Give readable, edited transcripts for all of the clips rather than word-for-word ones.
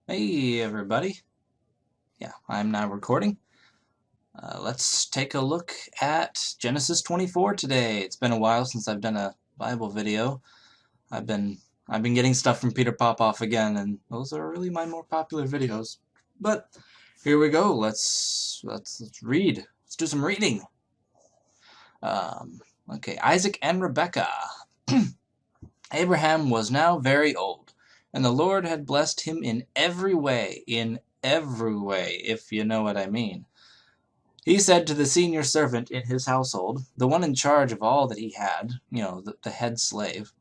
Hey everybody. Yeah, I'm now recording. Let's take a look at Genesis 24 today. It's been a while since I've done a Bible video. I've been getting stuff from Peter Popoff again, and those are really my more popular videos. But here we go. Let's read. Let's do some reading. Okay, Isaac and Rebekah. Abraham was now very old, and the Lord had blessed him in every way, if you know what I mean. He said to the senior servant in his household, the one in charge of all that he had, the head slave,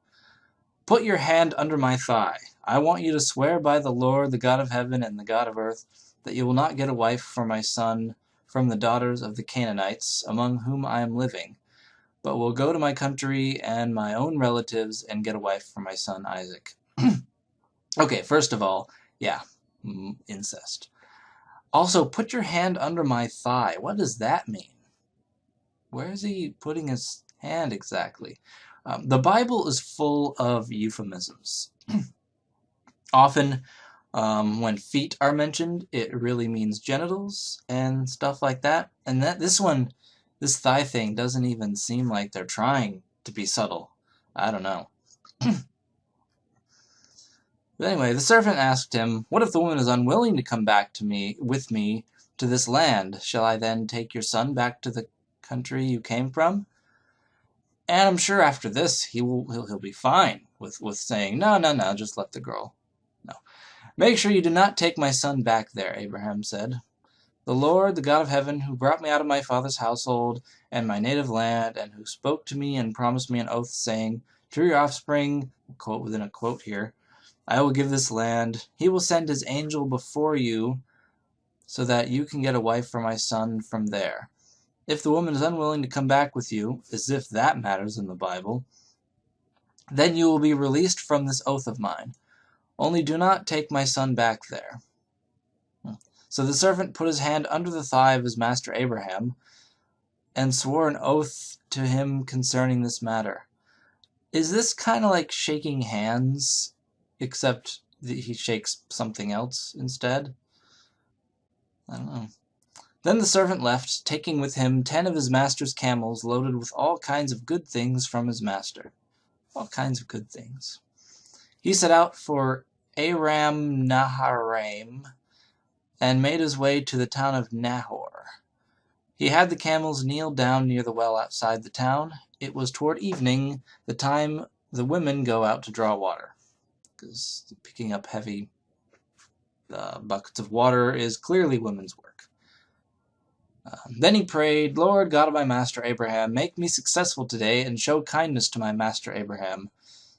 "Put your hand under my thigh. I want you to swear by the Lord, the God of heaven and the God of earth, that you will not get a wife for my son from the daughters of the Canaanites, among whom I am living, but will go to my country and my own relatives and get a wife for my son Isaac." Okay, first of all, yeah, incest. Also, put your hand under my thigh. What does that mean? Where is he putting his hand exactly? The Bible is full of euphemisms. Often, when feet are mentioned, it really means genitals and stuff like that. And this thigh thing doesn't even seem like they're trying to be subtle. I don't know. But anyway, the servant asked him, "What if the woman is unwilling to come back with me to this land? Shall I then take your son back to the country you came from?" And I'm sure after this he'll be fine with saying, "No, no, no, just let the girl." No. "Make sure you do not take my son back there," Abraham said. "The Lord, the God of heaven, who brought me out of my father's household and my native land, and who spoke to me and promised me an oath, saying, 'To your offspring,'" quote within a quote here, "'I will give this land. He will send his angel before you so that you can get a wife for my son from there. If the woman is unwilling to come back with you,'" as if that matters in the Bible, "'then you will be released from this oath of mine. Only do not take my son back there.'" So the servant put his hand under the thigh of his master Abraham and swore an oath to him concerning this matter. Is this kind of like shaking hands, except that he shakes something else instead? I don't know. Then the servant left, taking with him 10 of his master's camels loaded with all kinds of good things from his master. All kinds of good things. He set out for Aram Naharaim and made his way to the town of Nahor. He had the camels kneel down near the well outside the town. It was toward evening, the time the women go out to draw water, because picking up heavy buckets of water is clearly women's work. Then he prayed, "Lord, God of my master Abraham, make me successful today and show kindness to my master Abraham.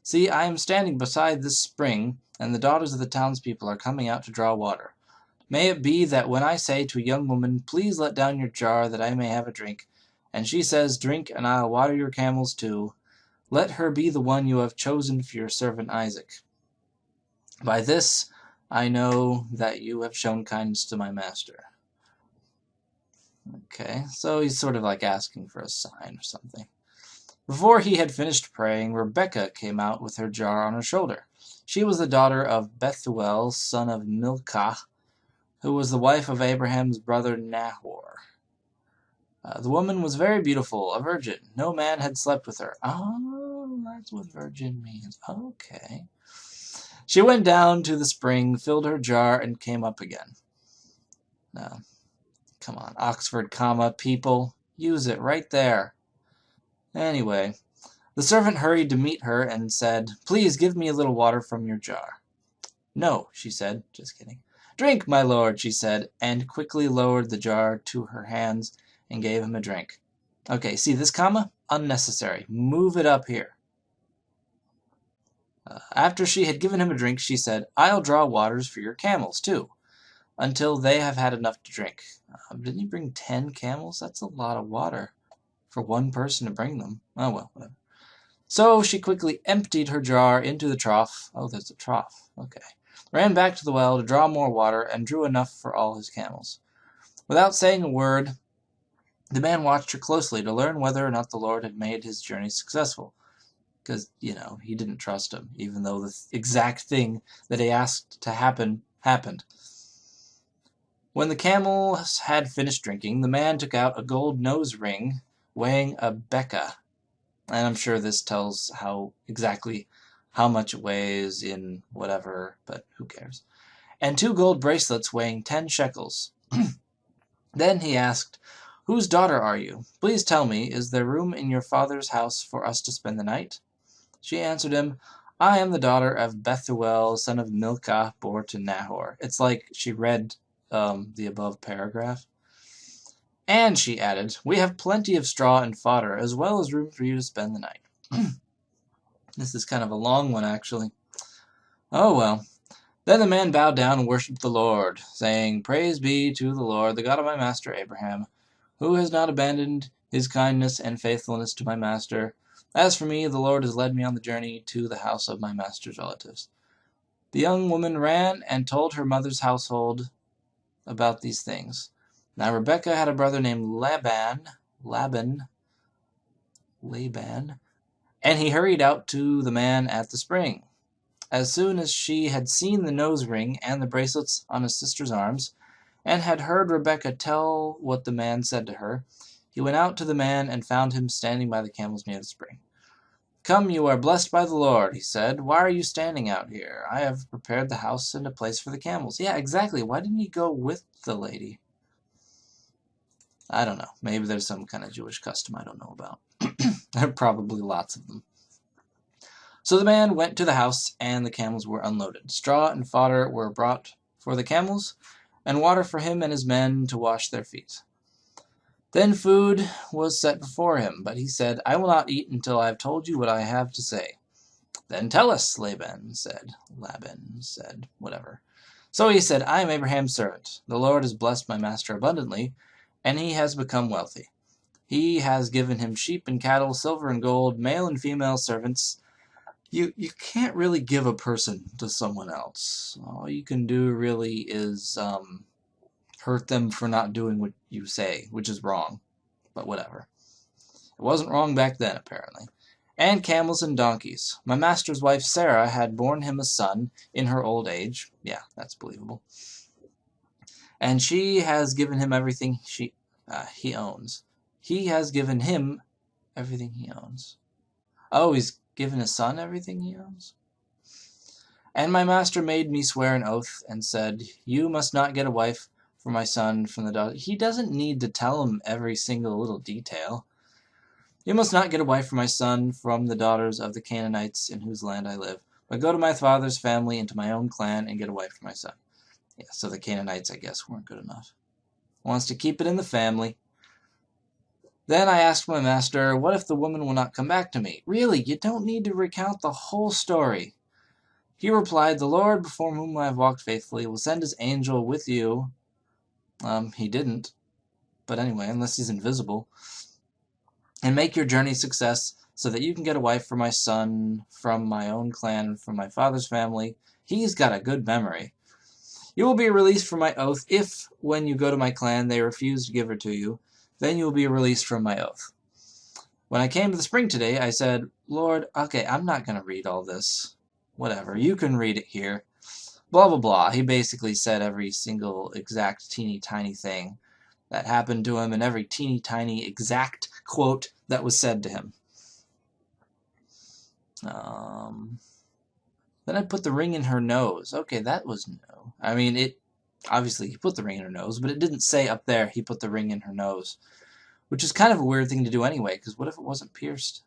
See, I am standing beside this spring, and the daughters of the townspeople are coming out to draw water. May it be that when I say to a young woman, 'Please let down your jar that I may have a drink,' and she says, 'Drink, and I'll water your camels too,' let her be the one you have chosen for your servant Isaac. By this I know that you have shown kindness to my master." Okay, so he's sort of like asking for a sign or something. Before he had finished praying, Rebekah came out with her jar on her shoulder. She was the daughter of Bethuel, son of Milcah, who was the wife of Abraham's brother Nahor. The woman was very beautiful, a virgin. No man had slept with her. Oh, that's what virgin means. Okay. She went down to the spring, filled her jar, and came up again. Now, come on, Oxford comma, people. Use it right there. Anyway, the servant hurried to meet her and said, "Please give me a little water from your jar." "No," she said. Just kidding. "Drink, my lord," she said, and quickly lowered the jar to her hands and gave him a drink. Okay, see this comma? Unnecessary. Move it up here. After she had given him a drink, she said, "I'll draw waters for your camels, too, until they have had enough to drink." Didn't he bring 10 camels? That's a lot of water for one person to bring them. Oh, well, whatever. So she quickly emptied her jar into the trough. Oh, there's a trough. Okay. Ran back to the well to draw more water and drew enough for all his camels. Without saying a word, the man watched her closely to learn whether or not the Lord had made his journey successful. Because, he didn't trust him, even though the exact thing that he asked to happen happened. When the camels had finished drinking, the man took out a gold nose ring weighing a beka. And I'm sure this tells exactly how much it weighs in whatever, but who cares. And 2 gold bracelets weighing 10 shekels. Then he asked, "Whose daughter are you? Please tell me, is there room in your father's house for us to spend the night?" She answered him, "I am the daughter of Bethuel, son of Milcah, born to Nahor." It's like she read the above paragraph. And she added, "We have plenty of straw and fodder, as well as room for you to spend the night." This is kind of a long one, actually. Oh well. Then the man bowed down and worshipped the Lord, saying, "Praise be to the Lord, the God of my master Abraham, who has not abandoned his kindness and faithfulness to my master. As for me, the Lord has led me on the journey to the house of my master's relatives." The young woman ran and told her mother's household about these things. Now Rebekah had a brother named Laban, and he hurried out to the man at the spring. As soon as she had seen the nose ring and the bracelets on his sister's arms, and had heard Rebekah tell what the man said to her, he went out to the man and found him standing by the camels near the spring. "Come, you are blessed by the Lord," he said. "Why are you standing out here? I have prepared the house and a place for the camels." Yeah, exactly. Why didn't he go with the lady? I don't know. Maybe there's some kind of Jewish custom I don't know about. There are probably lots of them. So the man went to the house, and the camels were unloaded. Straw and fodder were brought for the camels, and water for him and his men to wash their feet. Then food was set before him, but he said, "I will not eat until I have told you what I have to say." "Then tell us," Laban said, whatever. So he said, "I am Abraham's servant. The Lord has blessed my master abundantly, and he has become wealthy. He has given him sheep and cattle, silver and gold, male and female servants." You can't really give a person to someone else. All you can do really is hurt them for not doing what you say, which is wrong. But whatever. It wasn't wrong back then, apparently. "And camels and donkeys. My master's wife Sarah had borne him a son in her old age." Yeah, that's believable. "And she has given him everything he owns." He has given him everything he owns. Oh, he's given his son everything he owns? "And my master made me swear an oath, and said, 'You must not get a wife for my son from the daughter.'" He doesn't need to tell him every single little detail. "You must not get a wife for my son from the daughters of the Canaanites in whose land I live, but go to my father's family and to my own clan and get a wife for my son." Yeah, so the Canaanites, I guess, weren't good enough. Wants to keep it in the family. "Then I asked my master, 'What if the woman will not come back to me?'" Really, you don't need to recount the whole story. He replied, "The Lord, before whom I have walked faithfully, will send his angel with you." He didn't. But anyway, unless he's invisible. "And make your journey success, so that you can get a wife for my son from my own clan and from my father's family." He's got a good memory. "You will be released from my oath if, when you go to my clan, they refuse to give her to you. Then you will be released from my oath. When I came to the spring today, I said, 'Lord,'" okay, I'm not going to read all this. Whatever, you can read it here. Blah, blah, blah. He basically said every single exact teeny tiny thing that happened to him and every teeny tiny exact quote that was said to him. Then I put the ring in her nose. Okay, that was no. I mean, obviously he put the ring in her nose, but it didn't say up there he put the ring in her nose. Which is kind of a weird thing to do anyway, because what if it wasn't pierced?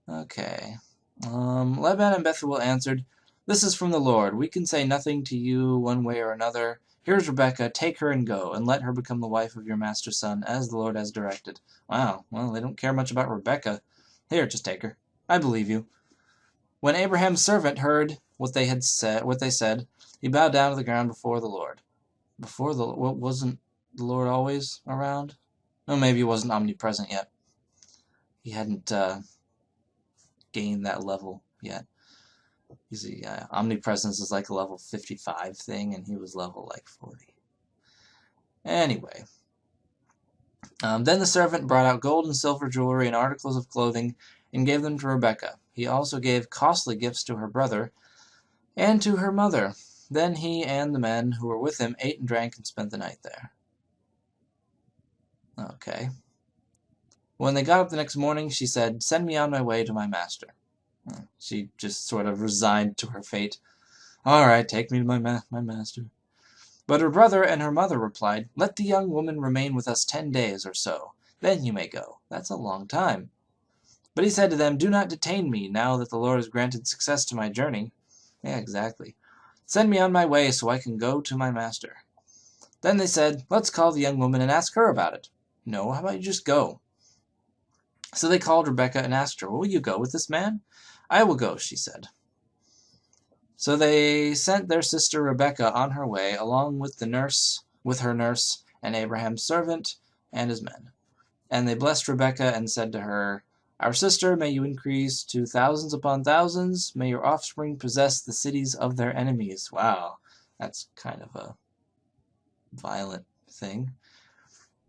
Okay. Laban and Bethuel answered, "This is from the Lord. We can say nothing to you one way or another. Here's Rebekah. Take her and go, and let her become the wife of your master's son, as the Lord has directed." Wow, well, they don't care much about Rebekah. Here, just take her. I believe you. When Abraham's servant heard what they said, he bowed down to the ground before the Lord. Wasn't the Lord always around? No, maybe he wasn't omnipresent yet. He hadn't gained that level yet. You see, omnipresence is like a level 55 thing, and he was level like 40. Anyway. Then the servant brought out gold and silver jewelry and articles of clothing and gave them to Rebekah. He also gave costly gifts to her brother and to her mother. then he and the men who were with him ate and drank and spent the night there. Okay. When they got up the next morning, she said, "Send me on my way to my master." She just sort of resigned to her fate. "All right, take me to my master." But her brother and her mother replied, "Let the young woman remain with us 10 days or so. Then you may go." That's a long time. But he said to them, "Do not detain me, now that the Lord has granted success to my journey." Yeah, exactly. "Send me on my way so I can go to my master." Then they said, "Let's call the young woman and ask her about it." "No, how about you just go?" So they called Rebecca and asked her, "Will you go with this man?" "I will go," she said. So they sent their sister Rebecca on her way, along with her nurse, and Abraham's servant, and his men. And they blessed Rebekah and said to her, "Our sister, may you increase to thousands upon thousands. May your offspring possess the cities of their enemies." Wow, that's kind of a violent thing.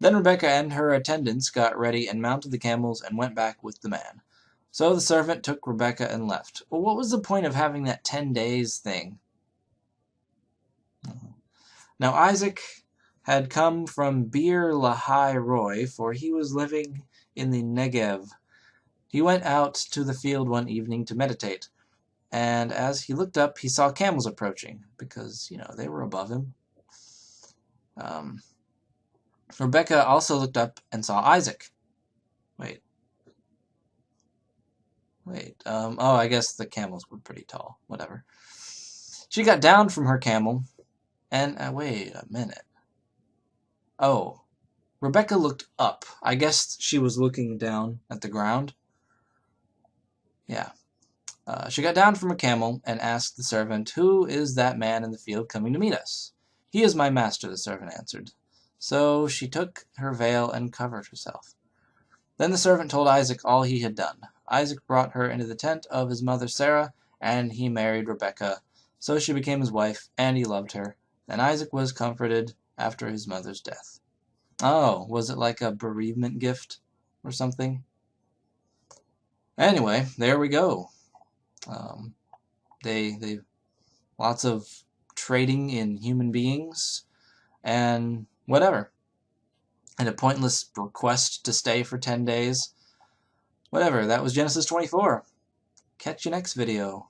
Then Rebekah and her attendants got ready and mounted the camels and went back with the man. So the servant took Rebekah and left. Well, what was the point of having that 10 days thing? Now Isaac had come from Beer Lahai Roi, for he was living in the Negev. He went out to the field one evening to meditate, and as he looked up, he saw camels approaching, because, they were above him. Rebekah also looked up and saw Isaac. Wait. Oh, I guess the camels were pretty tall. Whatever. She got down from her camel, and, wait a minute. Oh, Rebekah looked up. I guess she was looking down at the ground. Yeah. She got down from her camel and asked the servant, "Who is that man in the field coming to meet us?" "He is my master," the servant answered. So she took her veil and covered herself. Then the servant told Isaac all he had done. Isaac brought her into the tent of his mother Sarah, and he married Rebekah. So she became his wife, and he loved her. And Isaac was comforted after his mother's death. Oh, was it like a bereavement gift or something? Anyway, there we go. They lots of trading in human beings and whatever. And a pointless request to stay for 10 days. Whatever, that was Genesis 24. Catch you next video.